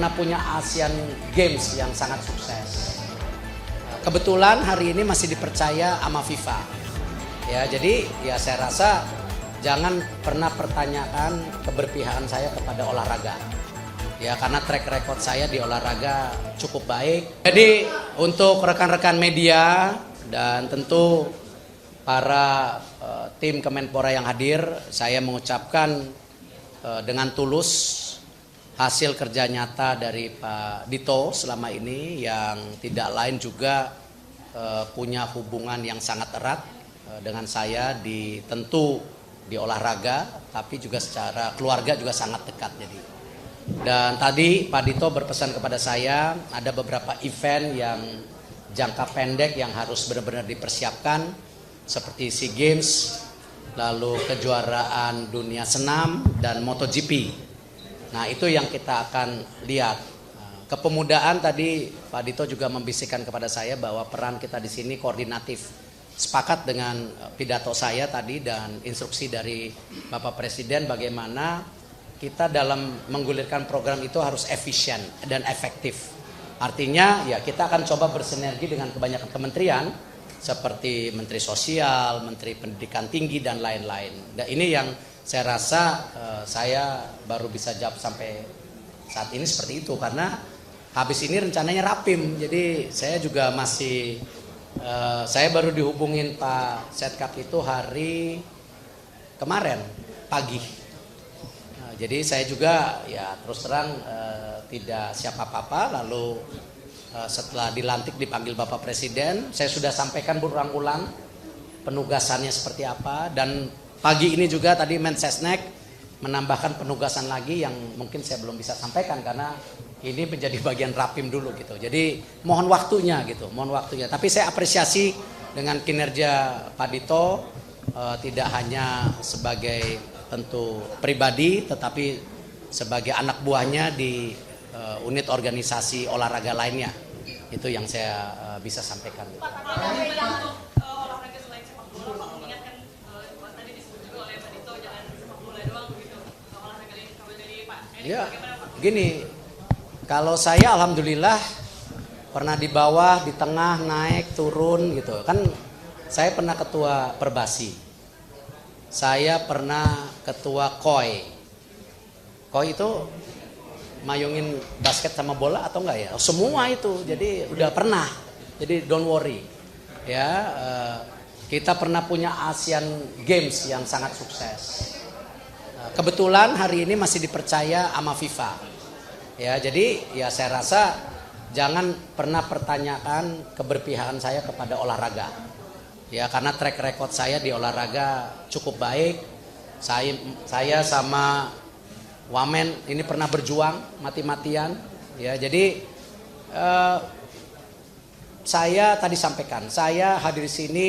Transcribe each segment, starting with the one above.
pernah punya Asian Games yang sangat sukses. Kebetulan hari ini masih dipercaya sama FIFA. Ya, jadi ya saya rasa jangan pernah pertanyakan keberpihakan saya kepada olahraga. Ya, karena track record saya di olahraga cukup baik. Jadi untuk rekan-rekan media dan tentu para tim Kemenpora yang hadir, saya mengucapkan dengan tulus hasil kerja nyata dari Pak Dito selama ini yang tidak lain juga punya hubungan yang sangat erat dengan saya tentu di olahraga, tapi juga secara keluarga juga sangat dekat. Jadi, dan tadi Pak Dito berpesan kepada saya ada beberapa event yang jangka pendek yang harus benar-benar dipersiapkan seperti SEA Games, lalu kejuaraan dunia senam dan MotoGP. Nah, itu yang kita akan lihat. Kepemudaan tadi Pak Dito juga membisikkan kepada saya bahwa peran kita di sini koordinatif. Sepakat dengan pidato saya tadi dan instruksi dari Bapak Presiden bagaimana kita dalam menggulirkan program itu harus efisien dan efektif. Artinya ya kita akan coba bersinergi dengan kebanyakan kementerian seperti Menteri Sosial, Menteri Pendidikan Tinggi dan lain-lain. Dan ini yang saya rasa saya baru bisa jawab sampai saat ini seperti itu karena habis ini rencananya rapim. Jadi saya juga masih saya baru dihubungin Pak Setkap itu hari kemarin pagi. Nah, jadi saya juga ya terus terang tidak siapa apa-apa. Lalu setelah dilantik dipanggil Bapak Presiden, saya sudah sampaikan berulang-ulang penugasannya seperti apa. Dan pagi ini juga tadi Mensesnek menambahkan penugasan lagi yang mungkin saya belum bisa sampaikan karena ini menjadi bagian rapim dulu gitu. Jadi mohon waktunya gitu, mohon waktunya. Tapi saya apresiasi dengan kinerja Pak Dito tidak hanya sebagai tentu pribadi tetapi sebagai anak buahnya di unit organisasi olahraga lainnya. Itu yang saya bisa sampaikan. Ya, gini, kalau saya alhamdulillah pernah di bawah, di tengah, naik, turun gitu. Kan saya pernah ketua Perbasi. Saya pernah ketua KOI. KOI itu mayungin basket sama bola atau enggak ya? Semua itu. Jadi udah pernah. Jadi don't worry. Ya, kita pernah punya Asian Games yang sangat sukses. Kebetulan hari ini masih dipercaya sama FIFA. Ya, jadi ya saya rasa jangan pernah pertanyakan keberpihakan saya kepada olahraga. Ya, karena track record saya di olahraga cukup baik. Saya sama Wamen ini pernah berjuang mati-matian. Ya, jadi saya tadi sampaikan, saya hadir di sini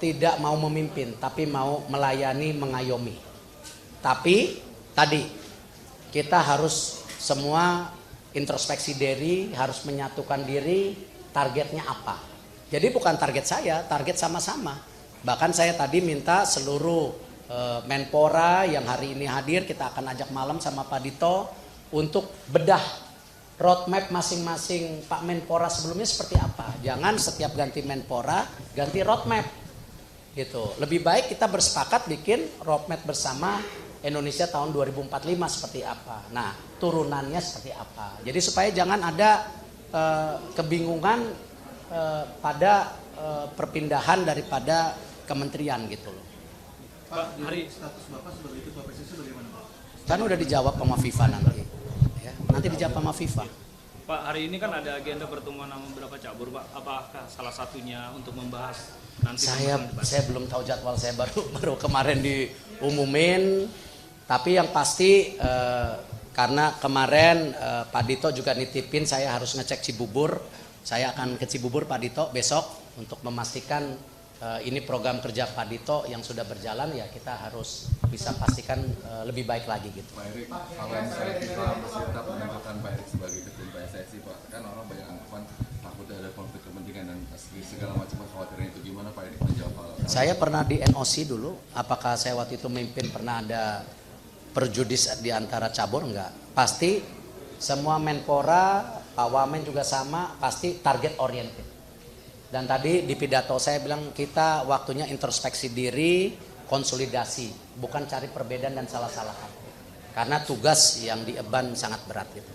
tidak mau memimpin, tapi mau melayani, mengayomi. Tapi tadi kita harus semua introspeksi diri, harus menyatukan diri, targetnya apa. Jadi bukan target saya, target sama-sama. Bahkan saya tadi minta seluruh Menpora yang hari ini hadir, kita akan ajak malam sama Pak Dito untuk bedah roadmap masing-masing Pak Menpora sebelumnya seperti apa. Jangan setiap ganti Menpora, ganti roadmap. Gitu. Lebih baik kita bersepakat bikin roadmap bersama Indonesia tahun 2045 seperti apa. Nah, turunannya seperti apa. Jadi supaya jangan ada kebingungan pada perpindahan daripada kementerian gitu loh. Pak, hari status Bapak sebagai Ketua PSSI bagaimana, Pak? Kan udah dijawab sama FIFA nanti. Ya, nanti dijawab sama FIFA. Pak, hari ini kan ada agenda pertemuan sama beberapa cabur, Pak. Apakah salah satunya untuk membahas nanti? Saya belum tahu jadwal, saya baru kemarin diumumin. Tapi yang pasti karena kemarin Pak Dito juga nitipin saya harus ngecek Cibubur. Saya akan ke Cibubur Pak Dito besok untuk memastikan ini program kerja Pak Dito yang sudah berjalan ya kita harus bisa pastikan lebih baik lagi gitu. Pak Erik, kalau misalnya kita bersikap menentukan Pak Erik sebagai ketum PSSI, Pak, kan orang banyak anggapan takutnya ada konflik kepentingan dan segala macam kekhawatiran itu, gimana Pak Erik menjawab hal itu? Saya pernah di NOC dulu, apakah saya waktu itu memimpin pernah ada perjudis di antara cabur? Enggak. Pasti semua Menpora, Pak Wamen juga sama, pasti target oriented. Dan tadi di pidato saya bilang kita waktunya introspeksi diri, konsolidasi, bukan cari perbedaan dan salah-salahan. Karena tugas yang diemban sangat berat gitu.